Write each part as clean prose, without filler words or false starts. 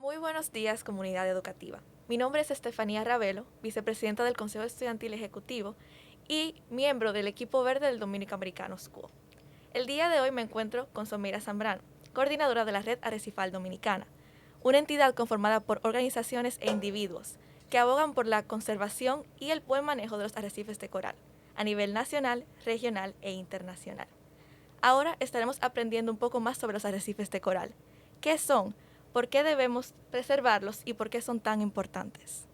Muy buenos días, comunidad educativa. Mi nombre es Estefanía Ravelo, vicepresidenta del Consejo Estudiantil Ejecutivo y miembro del equipo verde del Dominico Americano School. El día de hoy me encuentro con Someira Zambrano, coordinadora de la Red Arrecifal Dominicana, una entidad conformada por organizaciones e individuos que abogan por la conservación y el buen manejo de los arrecifes de coral, a nivel nacional, regional e internacional. Ahora estaremos aprendiendo un poco más sobre los arrecifes de coral. ¿Qué son? ¿Por qué debemos preservarlos y por qué son tan importantes?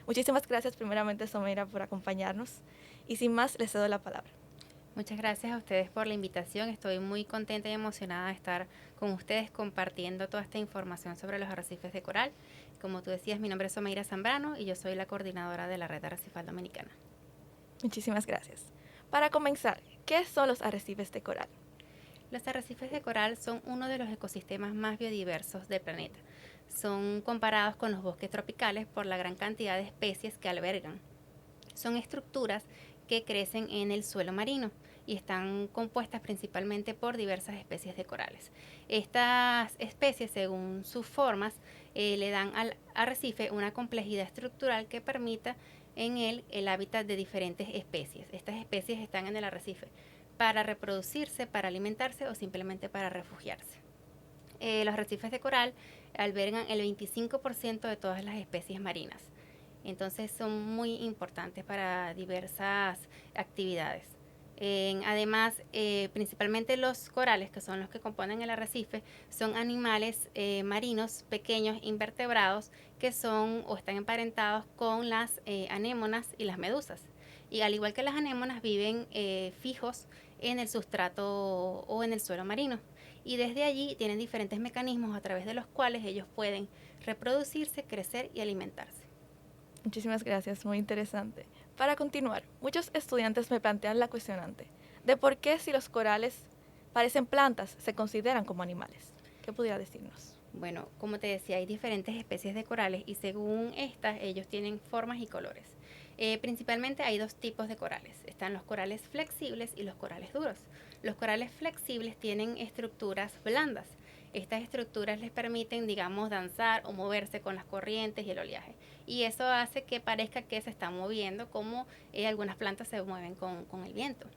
Muchísimas gracias primeramente, Someira, por acompañarnos y sin más les cedo la palabra. Muchas gracias a ustedes por la invitación. Estoy muy contenta y emocionada de estar con ustedes compartiendo toda esta información sobre los arrecifes de coral. Como tú decías, mi nombre es Someira Zambrano y yo soy la coordinadora de la Red Arrecifal Dominicana. Muchísimas gracias. Para comenzar, ¿qué son los arrecifes de coral? Los arrecifes de coral son uno de los ecosistemas más biodiversos del planeta. Son comparados con los bosques tropicales por la gran cantidad de especies que albergan. Son estructuras que crecen en el suelo marino y están compuestas principalmente por diversas especies de corales. Estas especies, según sus formas, le dan al arrecife una complejidad estructural que permita en él el hábitat de diferentes especies. Estas especies están en el arrecife para reproducirse, para alimentarse o simplemente para refugiarse. Los arrecifes de coral albergan el 25% de todas las especies marinas. Entonces son muy importantes para diversas actividades. Además, principalmente los corales, que son los que componen el arrecife, son animales marinos pequeños, invertebrados, que son o están emparentados con las anémonas y las medusas. Y al igual que las anémonas, viven fijos en el sustrato o en el suelo marino. Y desde allí tienen diferentes mecanismos a través de los cuales ellos pueden reproducirse, crecer y alimentarse. Muchísimas gracias, muy interesante. Para continuar, muchos estudiantes me plantean la cuestionante de por qué si los corales parecen plantas se consideran como animales. ¿Qué pudiera decirnos? Bueno, como te decía, hay diferentes especies de corales y según estas, ellos tienen formas y colores. Principalmente hay dos tipos de corales. Están los corales flexibles y los corales duros. Los corales flexibles tienen estructuras blandas. Estas estructuras les permiten, digamos, danzar o moverse con las corrientes y el oleaje. Y eso hace que parezca que se están moviendo como algunas plantas se mueven con el viento.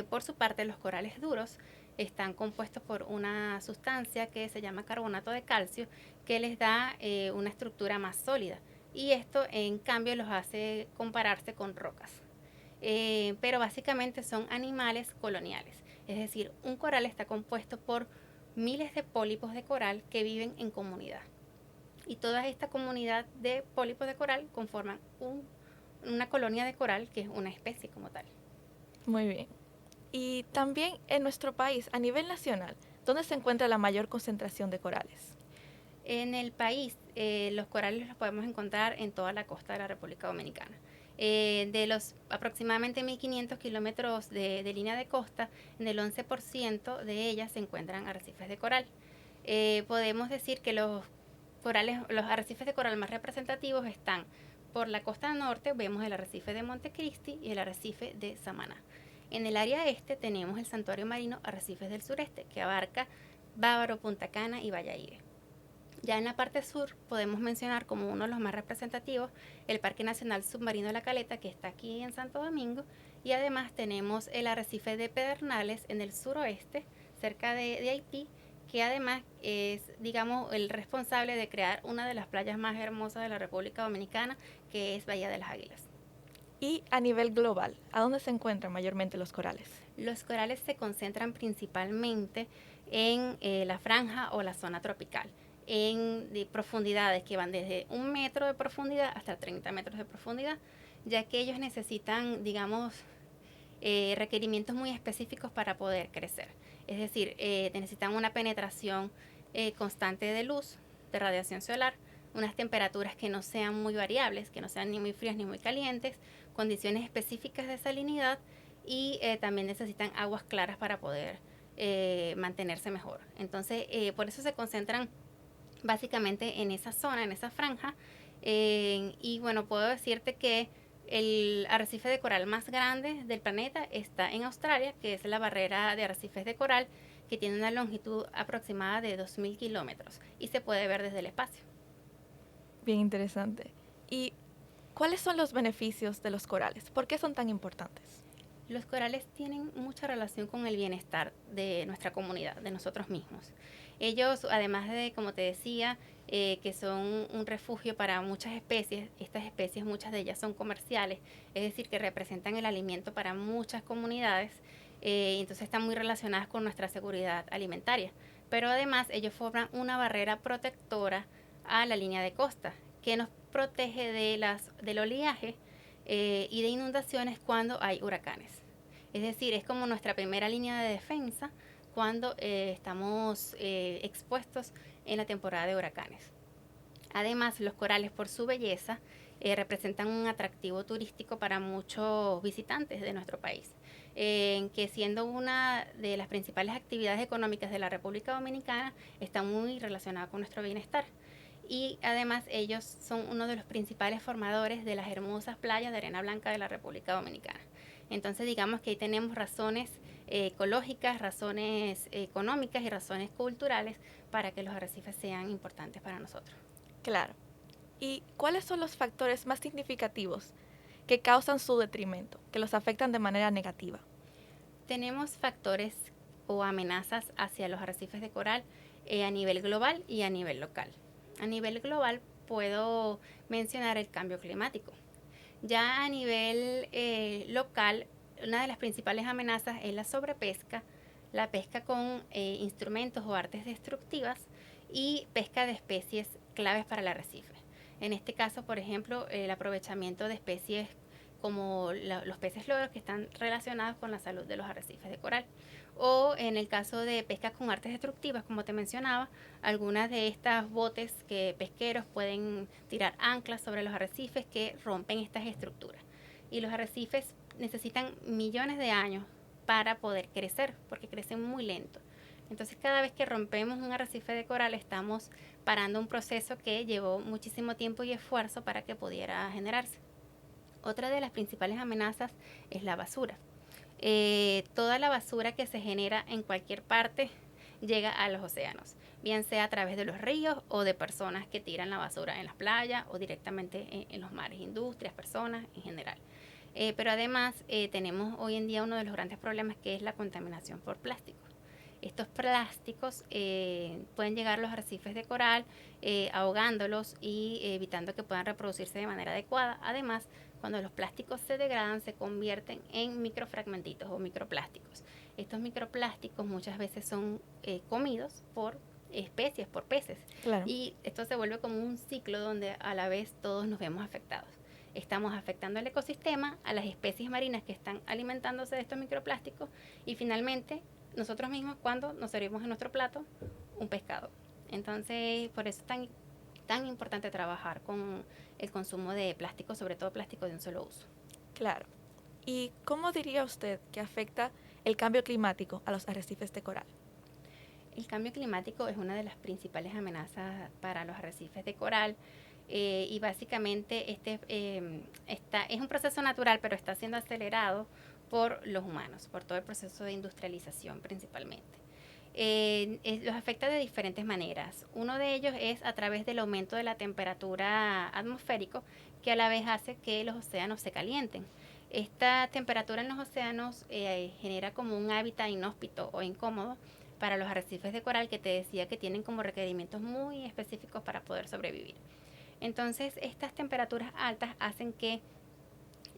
Por su parte, los corales duros están compuestos por una sustancia que se llama carbonato de calcio que les da una estructura más sólida y esto en cambio los hace compararse con rocas. Pero básicamente son animales coloniales, es decir, un coral está compuesto por miles de pólipos de coral que viven en comunidad y toda esta comunidad de pólipos de coral conforman una colonia de coral que es una especie como tal. Muy bien. Y también en nuestro país, a nivel nacional, ¿dónde se encuentra la mayor concentración de corales? En el país, los corales los podemos encontrar en toda la costa de la República Dominicana. De los aproximadamente 1.500 kilómetros de línea de costa, en el 11% de ellas se encuentran arrecifes de coral. Podemos decir que los arrecifes de coral más representativos están por la costa norte, vemos el arrecife de Montecristi y el arrecife de Samaná. En el área este tenemos el santuario marino Arrecifes del Sureste, que abarca Bávaro, Punta Cana y Bayaire. Ya en la parte sur podemos mencionar como uno de los más representativos el Parque Nacional Submarino de la Caleta, que está aquí en Santo Domingo, y además tenemos el arrecife de Pedernales en el suroeste, cerca de Haití, que además es, digamos, el responsable de crear una de las playas más hermosas de la República Dominicana, que es Bahía de las Águilas. Y a nivel global, ¿a dónde se encuentran mayormente los corales? Los corales se concentran principalmente en la franja o la zona tropical, en profundidades que van desde 1 metro de profundidad hasta 30 metros de profundidad, ya que ellos necesitan, digamos, requerimientos muy específicos para poder crecer. Es decir, necesitan una penetración constante de luz, de radiación solar, unas temperaturas que no sean muy variables, que no sean ni muy frías ni muy calientes, condiciones específicas de salinidad y también necesitan aguas claras para poder mantenerse mejor. Entonces, por eso se concentran básicamente en esa zona, en esa franja. Y bueno, puedo decirte que el arrecife de coral más grande del planeta está en Australia, que es la barrera de arrecifes de coral, que tiene una longitud aproximada de 2.000 kilómetros y se puede ver desde el espacio. Bien interesante. ¿Y cuáles son los beneficios de los corales? ¿Por qué son tan importantes? Los corales tienen mucha relación con el bienestar de nuestra comunidad, de nosotros mismos. Ellos, además de, como te decía, que son un refugio para muchas especies, estas especies, muchas de ellas son comerciales, es decir, que representan el alimento para muchas comunidades, entonces están muy relacionadas con nuestra seguridad alimentaria. Pero además ellos forman una barrera protectora a la línea de costa, que nos protege del oleaje y de inundaciones cuando hay huracanes. Es decir, es como nuestra primera línea de defensa cuando estamos expuestos en la temporada de huracanes. Además, los corales, por su belleza, representan un atractivo turístico para muchos visitantes de nuestro país, que siendo una de las principales actividades económicas de la República Dominicana, está muy relacionada con nuestro bienestar. Y además ellos son uno de los principales formadores de las hermosas playas de arena blanca de la República Dominicana. Entonces digamos que ahí tenemos razones ecológicas, razones económicas y razones culturales para que los arrecifes sean importantes para nosotros. Claro. ¿Y cuáles son los factores más significativos que causan su detrimento, que los afectan de manera negativa? Tenemos factores o amenazas hacia los arrecifes de coral a nivel global y a nivel local. A nivel global puedo mencionar el cambio climático. Ya a nivel local, una de las principales amenazas es la sobrepesca, la pesca con instrumentos o artes destructivas y pesca de especies claves para el arrecife. En este caso, por ejemplo, el aprovechamiento de especies como los peces loros que están relacionados con la salud de los arrecifes de coral. O en el caso de pesca con artes destructivas, como te mencionaba, algunas de estas botes que pesqueros pueden tirar anclas sobre los arrecifes que rompen estas estructuras. Y los arrecifes necesitan millones de años para poder crecer, porque crecen muy lento. Entonces cada vez que rompemos un arrecife de coral estamos parando un proceso que llevó muchísimo tiempo y esfuerzo para que pudiera generarse. Otra de las principales amenazas es la basura. Toda la basura que se genera en cualquier parte llega a los océanos, bien sea a través de los ríos o de personas que tiran la basura en las playas o directamente en los mares, industrias, personas en general. Pero además tenemos hoy en día uno de los grandes problemas que es la contaminación por plásticos. Estos plásticos pueden llegar a los arrecifes de coral ahogándolos y evitando que puedan reproducirse de manera adecuada. Además, cuando los plásticos se degradan, se convierten en microfragmentitos o microplásticos. Estos microplásticos muchas veces son comidos por especies, por peces. Claro. Y esto se vuelve como un ciclo donde a la vez todos nos vemos afectados. Estamos afectando al ecosistema, a las especies marinas que están alimentándose de estos microplásticos y finalmente nosotros mismos cuando nos servimos en nuestro plato un pescado. Entonces, por eso es tan importante trabajar con el consumo de plástico, sobre todo plástico de un solo uso. Claro. ¿Y cómo diría usted que afecta el cambio climático a los arrecifes de coral? El cambio climático es una de las principales amenazas para los arrecifes de coral y básicamente es un proceso natural, pero está siendo acelerado por los humanos, por todo el proceso de industrialización principalmente. Los afecta de diferentes maneras. Uno de ellos es a través del aumento de la temperatura atmosférica, que a la vez hace que los océanos se calienten. Esta temperatura en los océanos genera como un hábitat inhóspito o incómodo para los arrecifes de coral que te decía que tienen como requerimientos muy específicos para poder sobrevivir. Entonces, estas temperaturas altas hacen que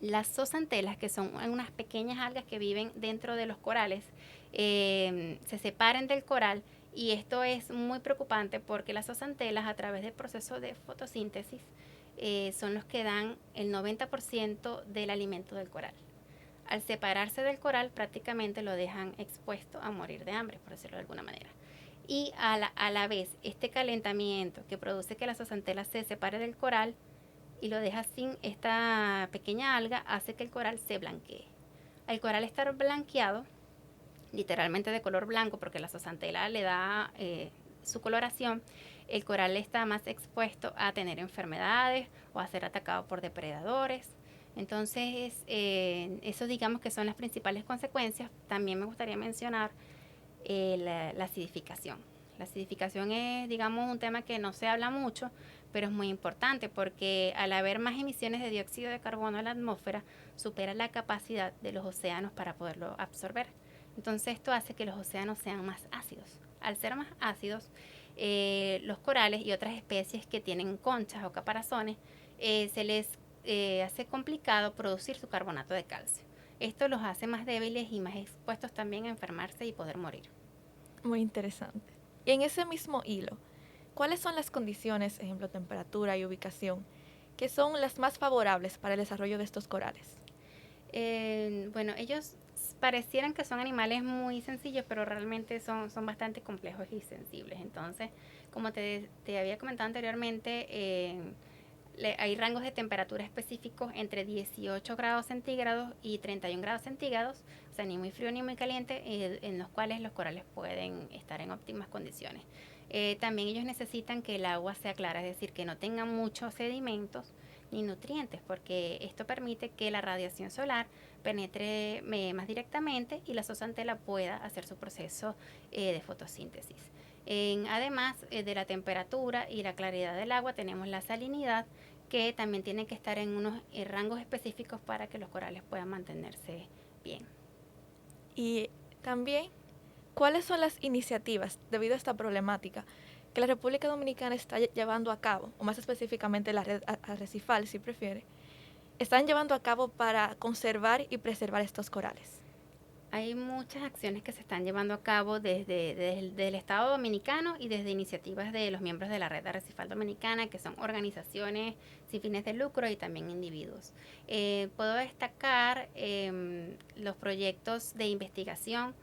las zooxantelas, que son unas pequeñas algas que viven dentro de los corales, se separen del coral y esto es muy preocupante porque las zooxantelas a través del proceso de fotosíntesis son los que dan el 90% del alimento del coral. Al separarse del coral prácticamente lo dejan expuesto a morir de hambre, por decirlo de alguna manera. Y a la vez este calentamiento que produce que la zooxantela se separe del coral y lo deja sin esta pequeña alga hace que el coral se blanquee. Al coral estar blanqueado, literalmente de color blanco porque la zooxantela le da su coloración, el coral está más expuesto a tener enfermedades o a ser atacado por depredadores. Entonces, eso digamos que son las principales consecuencias. También me gustaría mencionar la acidificación. La acidificación es, digamos, un tema que no se habla mucho, pero es muy importante porque al haber más emisiones de dióxido de carbono en la atmósfera, supera la capacidad de los océanos para poderlo absorber. Entonces esto hace que los océanos sean más ácidos. Al ser más ácidos, los corales y otras especies que tienen conchas o caparazones, se les hace complicado producir su carbonato de calcio. Esto los hace más débiles y más expuestos también a enfermarse y poder morir. Muy interesante. Y en ese mismo hilo, ¿cuáles son las condiciones, ejemplo, temperatura y ubicación, que son las más favorables para el desarrollo de estos corales? Bueno, ellos parecieran que son animales muy sencillos, pero realmente son bastante complejos y sensibles. Entonces, como te había comentado anteriormente, hay rangos de temperatura específicos entre 18 grados centígrados y 31 grados centígrados, o sea, ni muy frío ni muy caliente, en los cuales los corales pueden estar en óptimas condiciones. También ellos necesitan que el agua sea clara, es decir, que no tenga muchos sedimentos ni nutrientes, porque esto permite que la radiación solar penetre más directamente y la zooxantel pueda hacer su proceso de fotosíntesis. Además de la temperatura y la claridad del agua, tenemos la salinidad, que también tiene que estar en unos rangos específicos para que los corales puedan mantenerse bien. Y también, ¿cuáles son las iniciativas debido a esta problemática que la República Dominicana está llevando a cabo, o más específicamente la red arrecifal, si prefiere, están llevando a cabo para conservar y preservar estos corales? Hay muchas acciones que se están llevando a cabo desde el Estado Dominicano y desde iniciativas de los miembros de la Red Arrecifal Dominicana, que son organizaciones sin fines de lucro y también individuos. Puedo destacar los proyectos de investigación,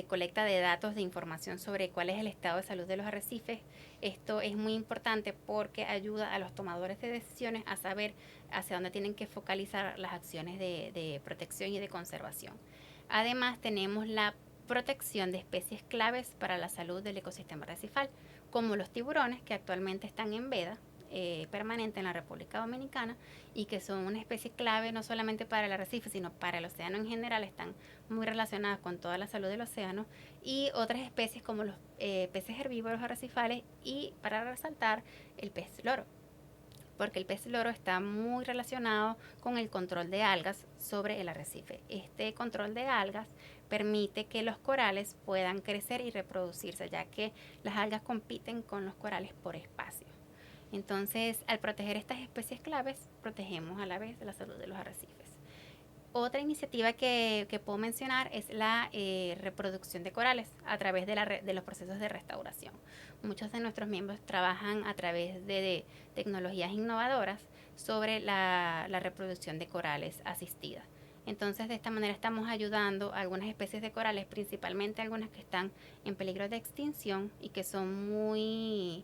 colecta de datos, de información sobre cuál es el estado de salud de los arrecifes. Esto es muy importante porque ayuda a los tomadores de decisiones a saber hacia dónde tienen que focalizar las acciones de protección y de conservación. Además, tenemos la protección de especies claves para la salud del ecosistema arrecifal, como los tiburones, que actualmente están en veda permanente en la República Dominicana y que son una especie clave no solamente para el arrecife, sino para el océano en general, están muy relacionadas con toda la salud del océano, y otras especies como los peces herbívoros arrecifales, y para resaltar el pez loro, porque el pez loro está muy relacionado con el control de algas sobre el arrecife. Este control de algas permite que los corales puedan crecer y reproducirse, ya que las algas compiten con los corales por espacio. Entonces, al proteger estas especies claves, protegemos a la vez la salud de los arrecifes. Otra iniciativa que puedo mencionar es la reproducción de corales a través de los procesos de restauración. Muchos de nuestros miembros trabajan a través de tecnologías innovadoras sobre la reproducción de corales asistida. Entonces, de esta manera estamos ayudando a algunas especies de corales, principalmente algunas que están en peligro de extinción y que son muy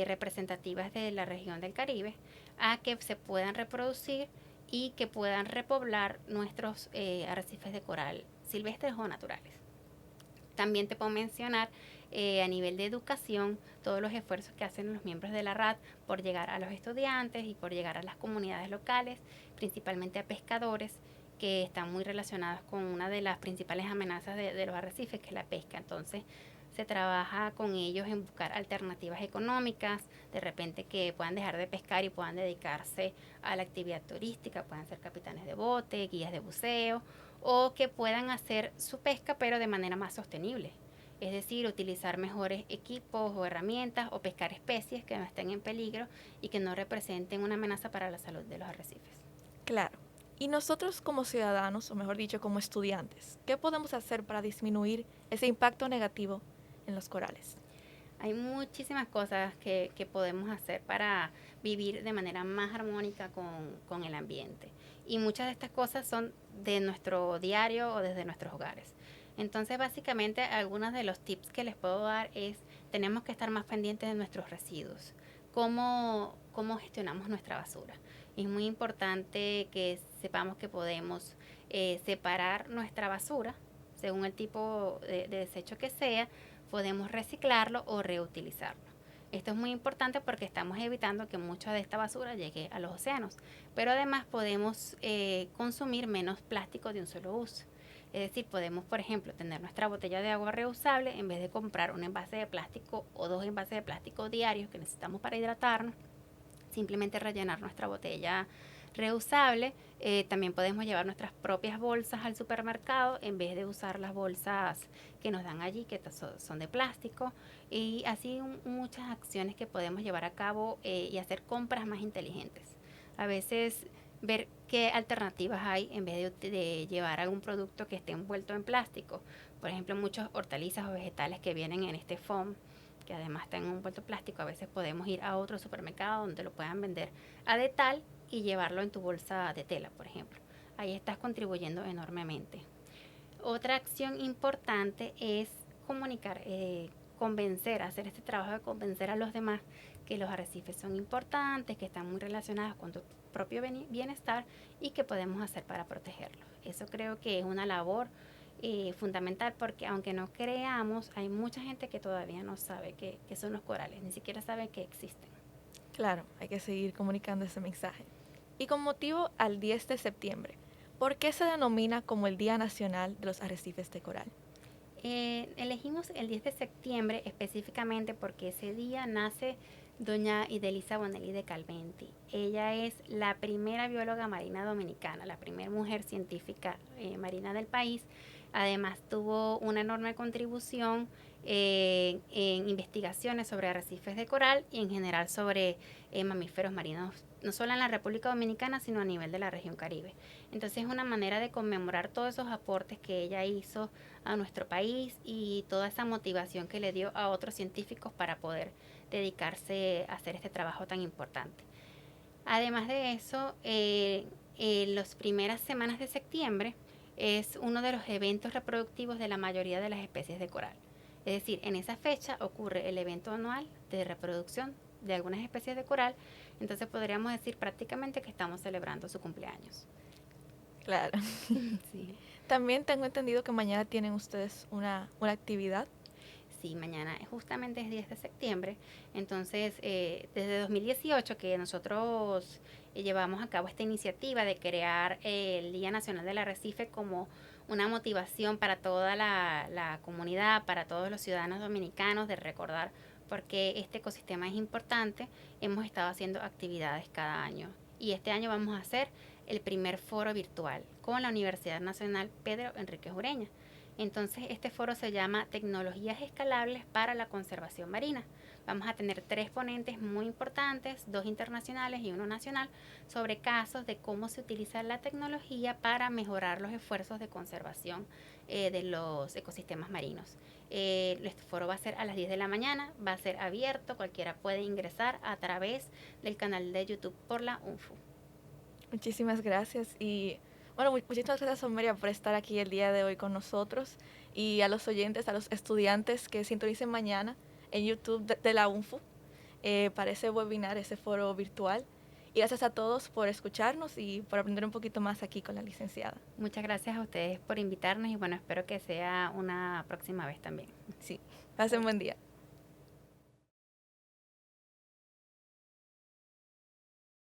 representativas de la región del Caribe, a que se puedan reproducir y que puedan repoblar nuestros arrecifes de coral silvestres o naturales. También te puedo mencionar a nivel de educación todos los esfuerzos que hacen los miembros de la RAD por llegar a los estudiantes y por llegar a las comunidades locales, principalmente a pescadores que están muy relacionados con una de las principales amenazas de los arrecifes, que es la pesca. Entonces, se trabaja con ellos en buscar alternativas económicas, de repente que puedan dejar de pescar y puedan dedicarse a la actividad turística, puedan ser capitanes de bote, guías de buceo, o que puedan hacer su pesca pero de manera más sostenible. Es decir, utilizar mejores equipos o herramientas o pescar especies que no estén en peligro y que no representen una amenaza para la salud de los arrecifes. Claro. Y nosotros como ciudadanos, o mejor dicho, como estudiantes, ¿qué podemos hacer para disminuir ese impacto negativo en los corales? Hay muchísimas cosas que podemos hacer para vivir de manera más armónica con el ambiente. Y muchas de estas cosas son de nuestro diario o desde nuestros hogares. Entonces, básicamente, algunos de los tips que les puedo dar es, tenemos que estar más pendientes de nuestros residuos. ¿Cómo gestionamos nuestra basura? Es muy importante que sepamos que podemos separar nuestra basura según el tipo de desecho que sea. Podemos reciclarlo o reutilizarlo. Esto es muy importante porque estamos evitando que mucha de esta basura llegue a los océanos, pero además podemos consumir menos plástico de un solo uso. Es decir, podemos, por ejemplo, tener nuestra botella de agua reusable en vez de comprar un envase de plástico o 2 envases de plástico diarios que necesitamos para hidratarnos. Simplemente rellenar nuestra botella reusable. También podemos llevar nuestras propias bolsas al supermercado en vez de usar las bolsas que nos dan allí, que son de plástico. Y así muchas acciones que podemos llevar a cabo y hacer compras más inteligentes. A veces ver qué alternativas hay en vez de llevar algún producto que esté envuelto en plástico. Por ejemplo, muchos hortalizas o vegetales que vienen en este foam, que además está en un envuelto plástico. A veces podemos ir a otro supermercado donde lo puedan vender a detal y llevarlo en tu bolsa de tela, por ejemplo. Ahí estás contribuyendo enormemente. Otra acción importante es comunicar, convencer, hacer este trabajo de convencer a los demás que los arrecifes son importantes, que están muy relacionados con tu propio bienestar y que podemos hacer para protegerlos. Eso creo que es una labor fundamental, porque aunque no creamos, hay mucha gente que todavía no sabe qué son los corales, ni siquiera sabe que existen. Claro, hay que seguir comunicando ese mensaje. Y con motivo al 10 de septiembre, ¿por qué se denomina como el Día Nacional de los Arrecifes de Coral? Elegimos el 10 de septiembre específicamente porque ese día nace doña Idelisa Bonelli de Calventi. Ella es la primera bióloga marina dominicana, la primera mujer científica marina del país. Además tuvo una enorme contribución en investigaciones sobre arrecifes de coral y en general sobre mamíferos marinos, no solo en la República Dominicana, sino a nivel de la región Caribe. Entonces es una manera de conmemorar todos esos aportes que ella hizo a nuestro país y toda esa motivación que le dio a otros científicos para poder dedicarse a hacer este trabajo tan importante. Además de eso, las primeras semanas de septiembre es uno de los eventos reproductivos de la mayoría de las especies de coral. Es decir, en esa fecha ocurre el evento anual de reproducción de algunas especies de coral. Entonces podríamos decir prácticamente que estamos celebrando su cumpleaños. Claro. Sí. También tengo entendido que mañana tienen ustedes una actividad. Sí, mañana justamente es 10 de septiembre. Entonces, desde 2018 que nosotros llevamos a cabo esta iniciativa de crear el Día Nacional del Arrecife como una motivación para toda la comunidad, para todos los ciudadanos dominicanos, de recordar por qué este ecosistema es importante. Hemos estado haciendo actividades cada año y este año vamos a hacer el primer foro virtual con la Universidad Nacional Pedro Enríquez Ureña. Entonces este foro se llama Tecnologías Escalables para la Conservación Marina. Vamos a tener 3 ponentes muy importantes, 2 internacionales y 1 nacional, sobre casos de cómo se utiliza la tecnología para mejorar los esfuerzos de conservación de los ecosistemas marinos. Este foro va a ser a las 10 de la mañana, va a ser abierto, cualquiera puede ingresar a través del canal de YouTube por la UNFU. Muchísimas gracias y bueno, muchísimas gracias, Someria, por estar aquí el día de hoy con nosotros, y a los oyentes, a los estudiantes que sintonicen mañana en YouTube de la UNFU para ese webinar, ese foro virtual. Y gracias a todos por escucharnos y por aprender un poquito más aquí con la licenciada. Muchas gracias a ustedes por invitarnos y bueno, espero que sea una próxima vez también. Sí, pasen buen día.